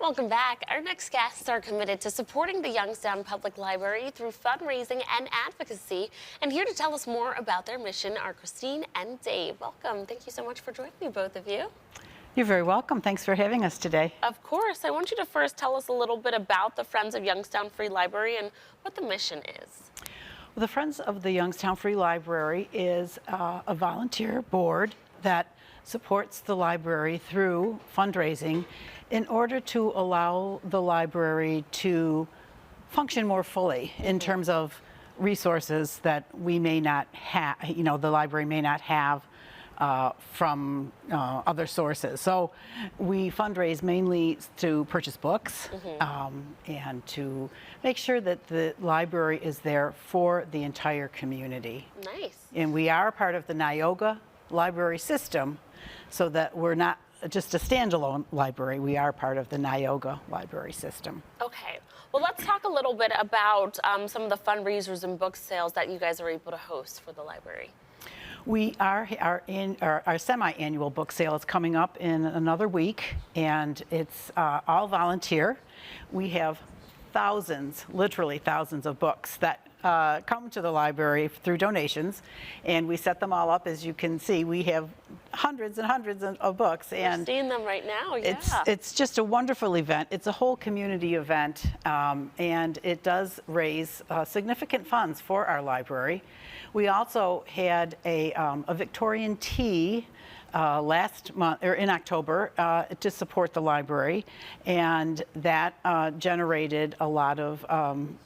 Welcome back. Our next guests are committed to supporting the Youngstown Public Library through fundraising and advocacy. And here to tell us more about their mission are Christine and Dave. Welcome. Thank you so much for joining me, both of you. You're very welcome. Thanks for having us today. Of course. I want you to first tell us a little bit about the Friends of Youngstown Free Library and what the mission is. Well, the Friends of the Youngstown Free Library is a volunteer board that supports the library through fundraising in order to allow the library to function more fully in terms of resources that we may not have, the library may not have from other sources. So we fundraise mainly to purchase books and to make sure that the library is there for the entire community. Nice. And we are part of the Neoga library system, so that we're not just a standalone library. We are part of the Neoga library system. Okay. Well, let's talk a little bit about some of the fundraisers and book sales that you guys are able to host for the library. We are in our semi-annual book sale is coming up in another week, and it's all volunteer. We have thousands, literally thousands of books that come to the library through donations, and we set them all up. As you can see, we have hundreds and hundreds of books. And we're seeing them right now, yeah. It's just a wonderful event. It's a whole community event, and it does raise significant funds for our library. We also had a Victorian tea last month, or in October, to support the library, and that generated a lot of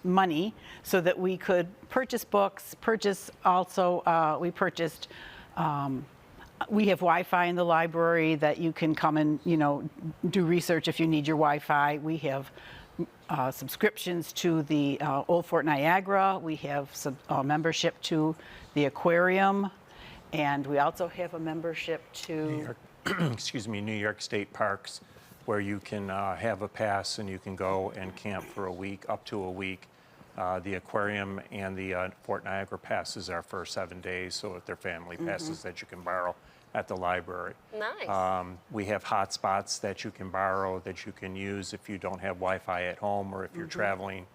money so that we could purchase books, we purchased, we have Wi-Fi in the library that you can come and, do research if you need your Wi-Fi. We have subscriptions to the Old Fort Niagara. We have membership to the aquarium. And we also have a membership to New York State Parks, where you can have a pass and you can go and camp for a week, up to a week. The aquarium and the Fort Niagara passes are for 7 days, so they're family passes that you can borrow at the library. Nice. We have hotspots that you can borrow, that you can use if you don't have Wi-Fi at home or if you're traveling.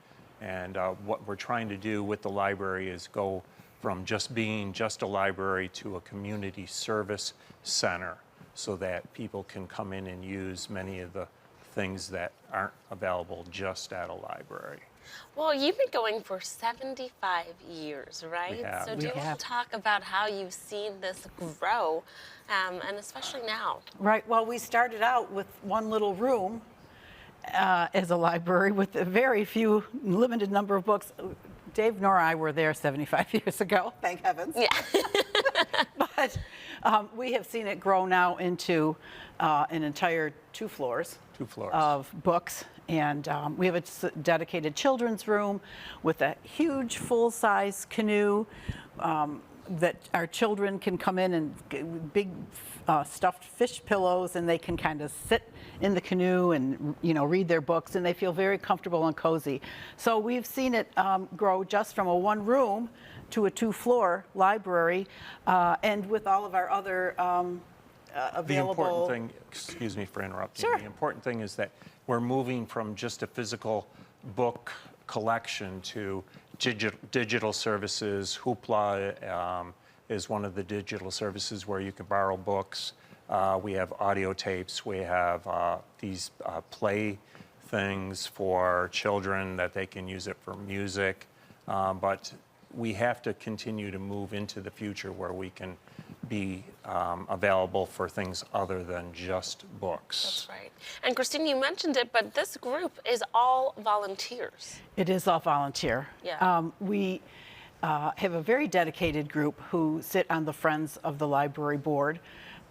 And what we're trying to do with the library is go from just being just a library to a community service center, so that people can come in and use many of the things that aren't available just at a library. Well, you've been going for 75 years, right? We have. So do you want to talk about how you've seen this grow, and especially now? Right. Well, we started out with one little room as a library with a very few, limited number of books. Dave nor I were there 75 years ago, thank heavens. Yeah. But we have seen it grow now into an entire two floors of books. And we have a dedicated children's room with a huge full-size canoe that our children can come in and big stuffed fish pillows, and they can kind of sit in the canoe and read their books, and they feel very comfortable and cozy. So we've seen it grow just from a one room to a two-floor library, and with all of our other available. The important thing, excuse me for interrupting. Sure. The important thing is that we're moving from just a physical book collection to digital services. Hoopla is one of the digital services where you can borrow books. We have audio tapes. We have these play things for children that they can use it for music. But we have to continue to move into the future where we can be available for things other than just books. That's right. And Christine, you mentioned it, but this group is all volunteers. It is all volunteer. Yeah. We have a very dedicated group who sit on the Friends of the Library board,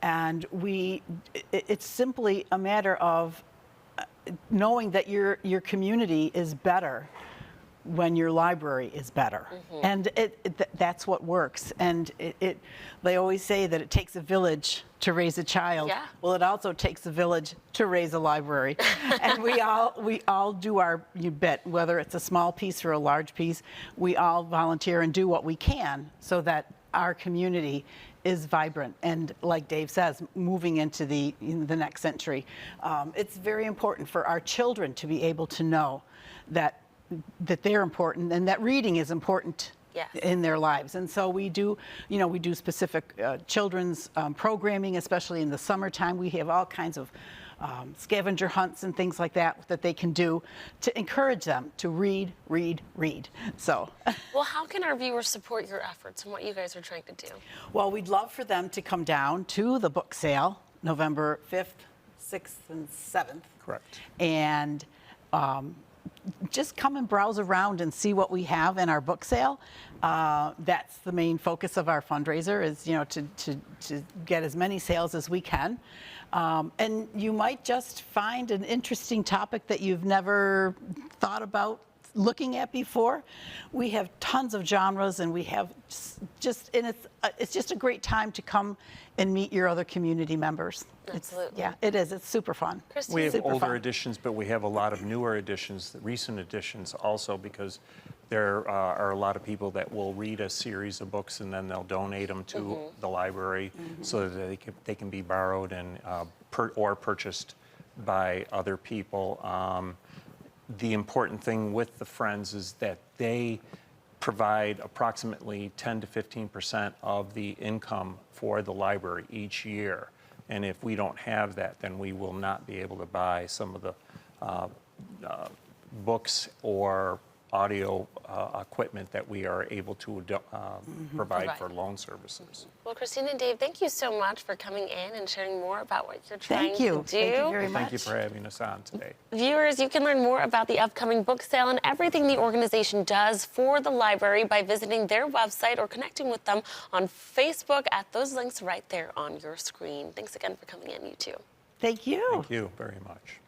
and it's simply a matter of knowing that your community is better when your library is better. And that's what works. And they always say that it takes a village to raise a child. Yeah. Well, it also takes a village to raise a library. And we all do our bit, whether it's a small piece or a large piece. We all volunteer and do what we can so that our community is vibrant, and like Dave says, moving into the next century. It's very important for our children to be able to know that they're important and that reading is important. Yes. In their lives. And so we do specific children's programming, especially in the summertime. We have all kinds of scavenger hunts and things like that they can do to encourage them to read. So. Well, how can our viewers support your efforts and what you guys are trying to do? Well, we'd love for them to come down to the book sale November 5th, 6th, and 7th. Correct. And just come and browse around and see what we have in our book sale. That's the main focus of our fundraiser, is to get as many sales as we can. And you might just find an interesting topic that you've never thought about looking at before. We have tons of genres, and we have it's just a great time to come and meet your other community members. Absolutely. It is. It's super fun. Christine? We have Super older fun. editions, but we have a lot of newer editions, recent editions also, because there are a lot of people that will read a series of books and then they'll donate them to the library so that they can be borrowed and or purchased by other people. The important thing with the Friends is that they provide approximately 10 to 15% of the income for the library each year. And if we don't have that, then we will not be able to buy some of the books or audio equipment that we are able to provide for loan services. Well, Christine and Dave, thank you so much for coming in and sharing more about what you're trying Thank you. to do. Thank you very much. Thank you for having us on today. Viewers, you can learn more about the upcoming book sale and everything the organization does for the library by visiting their website or connecting with them on Facebook at those links right there on your screen. Thanks again for coming in, you two. Thank you. Thank you very much.